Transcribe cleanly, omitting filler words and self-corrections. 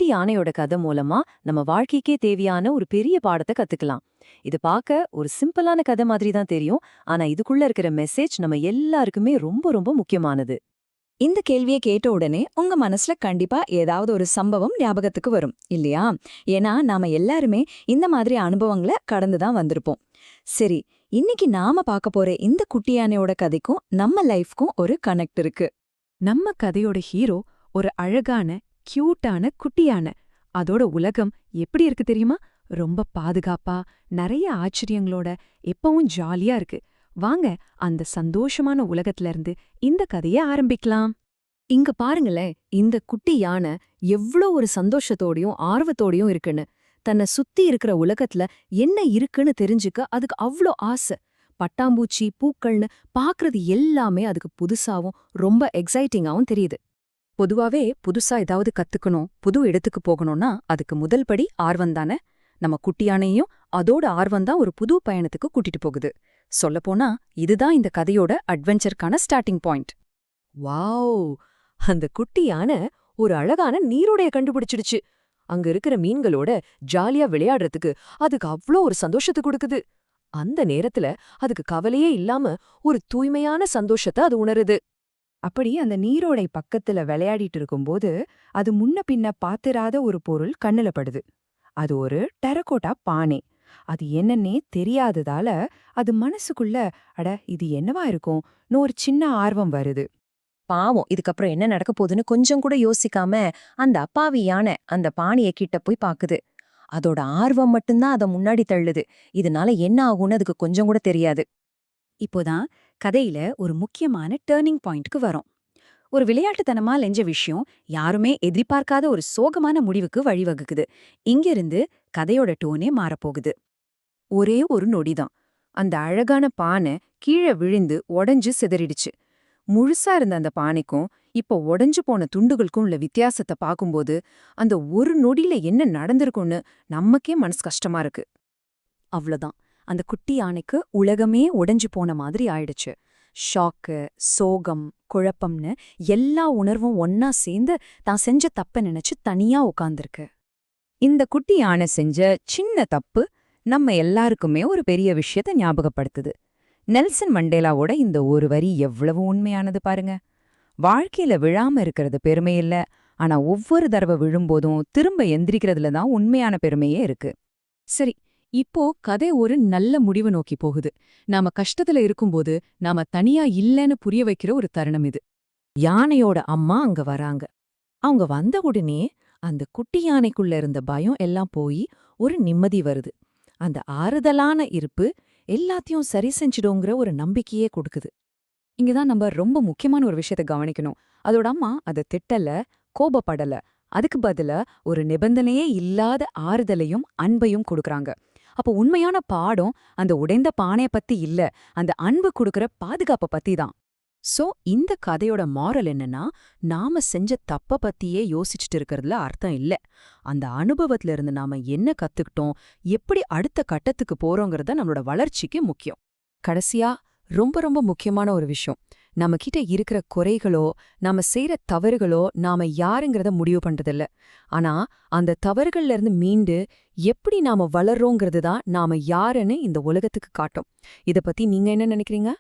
யானையோட கதை மூலமா நம்ம வாழ்க்கைக்கே தேவையான ஒரு பெரிய பாடத்தை கத்துக்கலாம். இது பார்க்க ஒரு சிம்பிளான கதை மாதிரி தான் தெரியும். ஆனா இதுக்குள்ள இருக்கிற மெசேஜ் நம்ம எல்லாருக்குமே ரொம்ப ரொம்ப முக்கியமானது. இந்த கேள்வியை கேட்ட உடனே உங்க மனசுல கண்டிப்பா ஏதாவது ஒரு சம்பவம் ஞாபகத்துக்கு வரும் இல்லையா? ஏன்னா நாம எல்லாருமே இந்த மாதிரி அனுபவங்களை கடந்துதான் வந்திருப்போம். சரி, இன்னைக்கு நாம பார்க்க போற இந்த குட்டி யானையோட கதைக்கும் நம்ம லைஃப்க்கும் ஒரு கனெக்ட் இருக்கு. நம்ம கதையோட ஹீரோ ஒரு அழகான கியூட்டான குட்டியான. அதோட உலகம் எப்படி இருக்கு தெரியுமா? ரொம்ப பாதுகாப்பா, நிறைய ஆச்சரியங்களோட, எப்பவும் ஜாலியா இருக்கு. வாங்க அந்த சந்தோஷமான உலகத்துல இருந்து இந்த கதைய ஆரம்பிக்கலாம். இங்க பாருங்களேன், இந்த குட்டி யானை எவ்ளோ ஒரு சந்தோஷத்தோடையும் ஆர்வத்தோடையும் இருக்குன்னு. தன்னை சுத்தி இருக்கிற உலகத்துல என்ன இருக்குன்னு தெரிஞ்சுக்க அதுக்கு அவ்ளோ ஆசை. பட்டாம்பூச்சி, பூக்கள்னு பாக்குறது எல்லாமே அதுக்கு புதுசாவும் ரொம்ப எக்ஸைட்டிங்காவும் தெரியுது. பொதுவாவே புதுசா ஏதாவது கத்துக்கணும், புது இடத்துக்கு போகணும்னா அதுக்கு முதல் படி ஆர்வம்தானே. நம்ம குட்டியானையும் அதோட ஆர்வம்தான் ஒரு புது பயணத்துக்கு கூட்டிட்டு போகுது. சொல்லப்போனா இதுதான் இந்த கதையோட அட்வென்ச்சருக்கான ஸ்டார்டிங் பாயிண்ட். வாவ்! அந்த குட்டி யானை ஒரு அழகான நீரோடைய கண்டுபிடிச்சிடுச்சு. அங்க இருக்கிற மீன்களோட ஜாலியா விளையாடுறதுக்கு அதுக்கு அவ்ளோ ஒரு சந்தோஷத்தை கொடுக்குது. அந்த நேரத்துல அதுக்கு கவலையே இல்லாம ஒரு தூய்மையான சந்தோஷத்தை அது உணருது. அப்படி அந்த நீரோடை பக்கத்துல விளையாடிட்டு இருக்கும்போது அது முன்ன பின்ன பாத்திராத ஒரு பொருள் கண்ணுல படுது. அது ஒரு டெரகோட்டா பானை. அது என்னன்னே தெரியாததால அது மனசுக்குள்ள அட இது என்னவா இருக்கும்னு ஒரு சின்ன ஆர்வம் வருது. பாவம், இதுக்கப்புறம் என்ன நடக்க போகுதுன்னு கொஞ்சம் கூட யோசிக்காம அந்த அப்பாவி யானை அந்த பானையை கிட்ட போய் பாக்குது. அதோட ஆர்வம் மட்டும்தான் அதை முன்னாடி தள்ளுது. இதனால என்ன ஆகும்னு அதுக்கு கொஞ்சம் கூட தெரியாது. இப்போதான் கதையில ஒரு முக்கியமான டேர்னிங் பாயிண்ட்க்கு வரும். ஒரு விளையாட்டுத்தனமா லெஞ்ச விஷயம் யாருமே எதிர்பார்க்காத ஒரு சோகமான முடிவுக்கு வழிவகுக்குது. இங்கிருந்து கதையோட டோனே மாறப்போகுது. ஒரே ஒரு நொடிதான் அந்த அழகான பானை கீழே விழுந்து உடைஞ்சு சிதறிடுச்சு. முழுசா இருந்த அந்த பானைக்கும் இப்ப உடைஞ்சு போன துண்டுகளுக்கும் உள்ள வித்தியாசத்தை பார்க்கும்போது அந்த ஒரு நொடியில என்ன நடந்திருக்கும்னு நமக்கே மனசு கஷ்டமா இருக்கு. அவ்வளவுதான், அந்த குட்டி யானைக்கு உலகமே உடைஞ்சு போன மாதிரி ஆயிடுச்சு. ஷாக்கு, சோகம், குழப்பம்னு எல்லா உணர்வும் ஒன்னா சேர்ந்து தான் செஞ்ச தப்ப நினைச்சு தனியா உட்கார்ந்திருக்கு. இந்த குட்டி யானை செஞ்ச சின்ன தப்பு நம்ம எல்லாருக்குமே ஒரு பெரிய விஷயத்த ஞாபகப்படுத்துது. நெல்சன் மண்டேலாவோட இந்த ஒரு வரி எவ்வளவு உண்மையானது பாருங்க. வாழ்க்கையில விழாம இருக்கிறது பெருமை இல்ல, ஆனா ஒவ்வொரு தடவை விழும்போதும் திரும்ப எந்திரிக்கிறதுல தான் உண்மையான பெருமையே இருக்கு. சரி, இப்போ கதை ஒரு நல்ல முடிவு நோக்கி போகுது. நாம கஷ்டத்துல இருக்கும்போது நாம தனியா இல்லைன்னு புரிய வைக்கிற ஒரு தருணம் இது. யானையோட அம்மா அங்க வராங்க. அவங்க வந்த உடனே அந்த குட்டி யானைக்குள்ள இருந்த பயம் எல்லாம் போய் ஒரு நிம்மதி வருது. அந்த ஆறுதலான இருப்பு எல்லாத்தையும் சரி செஞ்சிடுங்கிற ஒரு நம்பிக்கையே கொடுக்குது. இங்கதான் நம்ம ரொம்ப முக்கியமான ஒரு விஷயத்த கவனிக்கணும். அதோட அம்மா அதை திட்டல, கோபப்படல. அதுக்கு பதிலா ஒரு நிபந்தனையே இல்லாத ஆறுதலையும் அன்பையும் கொடுக்கறாங்க. அப்போ உண்மையான பாடம் அந்த உடைந்த பானைய பத்தி இல்ல, அந்த அன்பு கொடுக்கற பாதுகாப்ப பத்தி தான். சோ இந்த கதையோட மாரல் என்னன்னா, நாம செஞ்ச தப்ப பத்தியே யோசிச்சுட்டு இருக்கிறதுல அர்த்தம் இல்ல. அந்த அனுபவத்துல இருந்து நாம என்ன கத்துக்கிட்டோம், எப்படி அடுத்த கட்டத்துக்கு போறோங்கிறத நம்மளோட வளர்ச்சிக்கு முக்கியம். கடைசியா ரொம்ப ரொம்ப முக்கியமான ஒரு விஷயம், நம்ம கிட்ட இருக்கிற குறைகளோ நாம செய்யற தவறுகளோ நாம யாருங்கிறத முடிவு பண்றதில்ல. ஆனா அந்த தவறுகள்ல இருந்து மீண்டு எப்படி நாம வளர்றோங்கிறது தான் நாம யாருன்னு இந்த உலகத்துக்கு காட்டும். இத பத்தி நீங்க என்ன நினைக்கிறீங்க?